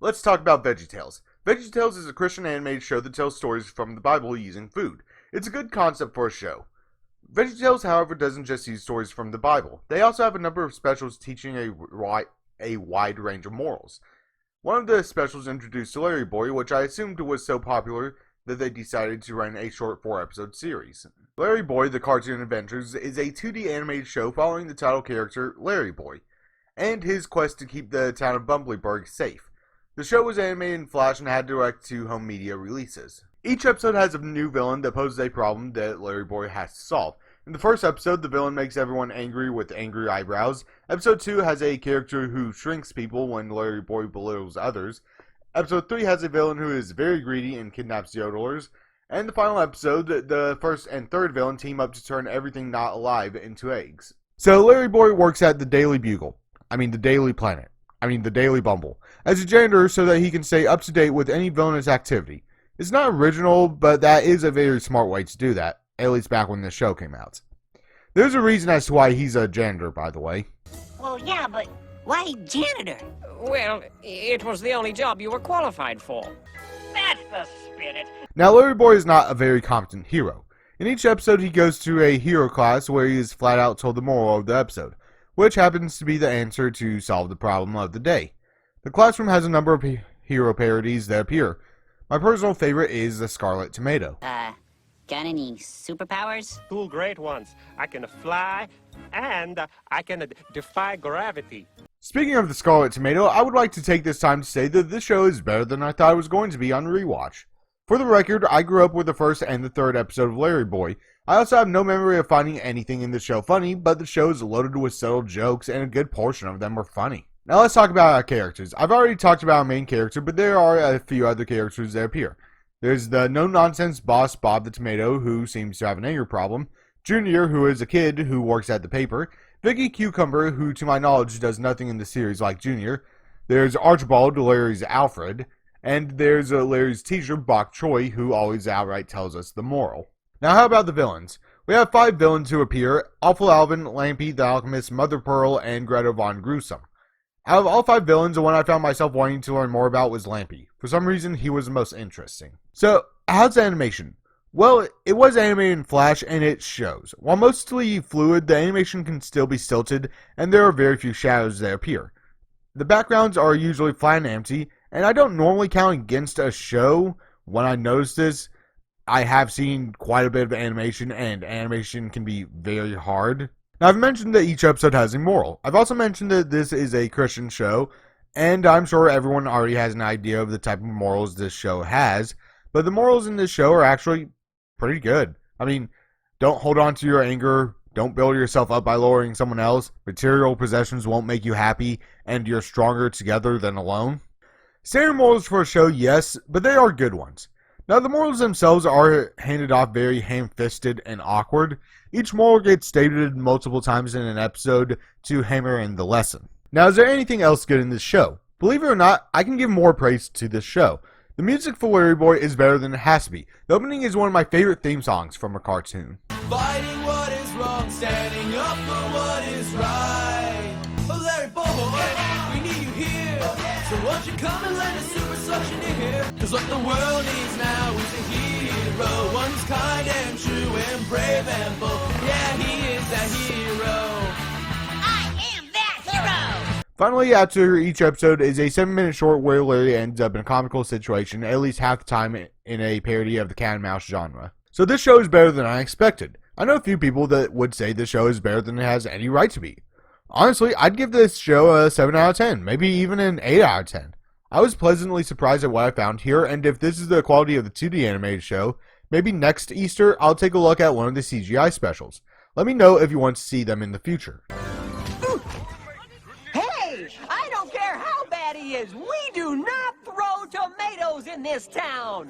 Let's talk about VeggieTales. VeggieTales is a Christian animated show that tells stories from the Bible using food. It's a good concept for a show. VeggieTales, however, doesn't just use stories from the Bible. They also have a number of specials teaching a wide range of morals. One of the specials introduced LarryBoy, which I assumed was so popular that they decided to run a short 4-episode series. LarryBoy, The Cartoon Adventures, is a 2D animated show following the title character, LarryBoy, and his quest to keep the town of Bumbleberg safe. The show was animated in Flash and had direct-to-home media releases. Each episode has a new villain that poses a problem that LarryBoy has to solve. In the first episode, the villain makes everyone angry with angry eyebrows. Episode 2 has a character who shrinks people when LarryBoy belittles others. Episode 3 has a villain who is very greedy and kidnaps yodelers. And the final episode, the first and third villain team up to turn everything not alive into eggs. So LarryBoy works at the Daily Bugle. The Daily Planet. The Daily Bumble. As a janitor so that he can stay up to date with any villainous activity. It's not original, but that is a very smart way to do that. At least back when the show came out. There's a reason as to why he's a janitor, by the way. Well, yeah, but why janitor? Well, it was the only job you were qualified for. That's the spirit. Now, LarryBoy is not a very competent hero. In each episode, he goes to a hero class where he is flat out told the moral of the episode, which happens to be the answer to solve the problem of the day. The classroom has a number of hero parodies that appear. My personal favorite is the Scarlet Tomato. Got any superpowers? 2 great ones. I can fly, and I can defy gravity. Speaking of the Scarlet Tomato, I would like to take this time to say that this show is better than I thought it was going to be on rewatch. For the record, I grew up with the first and the third episode of LarryBoy. I also have no memory of finding anything in the show funny, but the show is loaded with subtle jokes, and a good portion of them were funny. Now let's talk about our characters. I've already talked about our main character, but there are a few other characters that appear. There's the no-nonsense boss Bob the Tomato, who seems to have an anger problem. Junior, who is a kid who works at the paper. Veggie Cucumber, who to my knowledge does nothing in the series like Junior. There's Archibald, Larry's Alfred. And there's Larry's teacher, Bok Choy, who always outright tells us the moral. Now how about the villains? We have 5 villains who appear: Awful Alvin, Lampy, the Alchemist, Mother Pearl, and Greta Von Gruesome. Out of all 5 villains, the one I found myself wanting to learn more about was Lampy. For some reason, he was the most interesting. So, how's the animation? Well, it was animated in Flash, and it shows. While mostly fluid, the animation can still be stilted, and there are very few shadows that appear. The backgrounds are usually flat and empty, and I don't normally count against a show when I notice this. I have seen quite a bit of animation, and animation can be very hard. Now, I've mentioned that each episode has a moral. I've also mentioned that this is a Christian show, and I'm sure everyone already has an idea of the type of morals this show has, but the morals in this show are actually pretty good. Don't hold on to your anger, don't build yourself up by lowering someone else, material possessions won't make you happy, and you're stronger together than alone. Standard morals for a show, yes, but they are good ones. Now, the morals themselves are handed off very ham-fisted and awkward. Each moral gets stated multiple times in an episode to hammer in the lesson. Now, is there anything else good in this show? Believe it or not, I can give more praise to this show. The music for LarryBoy is better than it has to be. The opening is one of my favorite theme songs from a cartoon. Fighting what is wrong, standing up for what is right. Oh, LarryBoy, we need you here. So won't you come and lend a super suction here? Cause what the world needs now is a hero. One who's kind and true and brave and bold. Yeah, he is that hero. I am that hero! Finally, after each episode is a 7-minute short where Larry ends up in a comical situation, at least half the time in a parody of the cat and mouse genre. So this show is better than I expected. I know a few people that would say this show is better than it has any right to be. Honestly, I'd give this show a 7 out of 10, maybe even an 8 out of 10. I was pleasantly surprised at what I found here, and if this is the quality of the 2D animated show, maybe next Easter I'll take a look at one of the CGI specials. Let me know if you want to see them in the future. Hey, I don't care how bad he is. We do not throw tomatoes in this town.